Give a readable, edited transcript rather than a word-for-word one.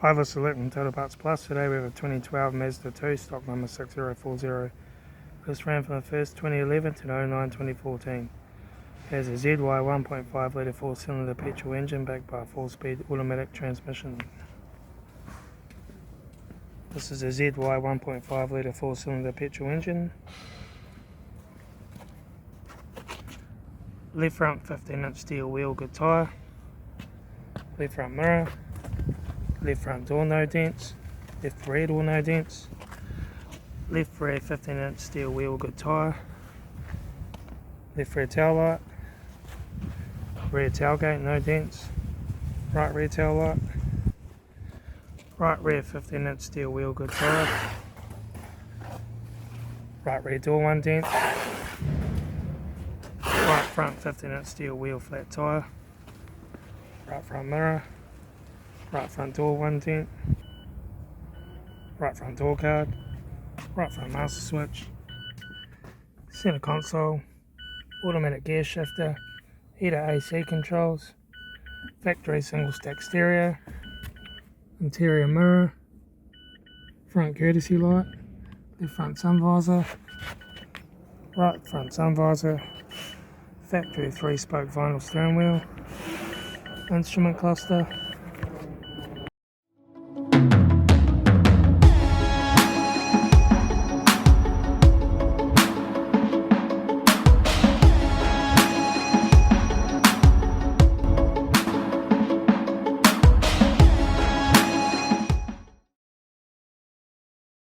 Hi, this is Litre Total Parts Plus. Today we have a 2012 Mazda 2, stock number 6040. This ran from the 1st 2011 to the 09-2014. Has a ZY 1.5 litre 4-cylinder petrol engine backed by a 4-speed automatic transmission. This is a ZY 1.5 litre 4-cylinder petrol engine. Left front 15-inch steel wheel, good tyre. Left front mirror. Left front door, no dents. Left rear door, no dents. Left rear 15-inch steel wheel, good tyre. Left rear taillight. Rear tailgate, no dents. Right rear taillight. Right rear 15-inch steel wheel, good tyre. Right rear door, 1 dent. Right front 15-inch steel wheel, flat tyre. Right front mirror. Right front door, 1 dent. Right front door card. Right front master switch. Center console. Automatic gear shifter. Heater AC controls. Factory single stack stereo. Interior mirror. Front courtesy light. Left front sun visor. Right front sun visor. Factory 3-spoke vinyl steering wheel. Instrument cluster.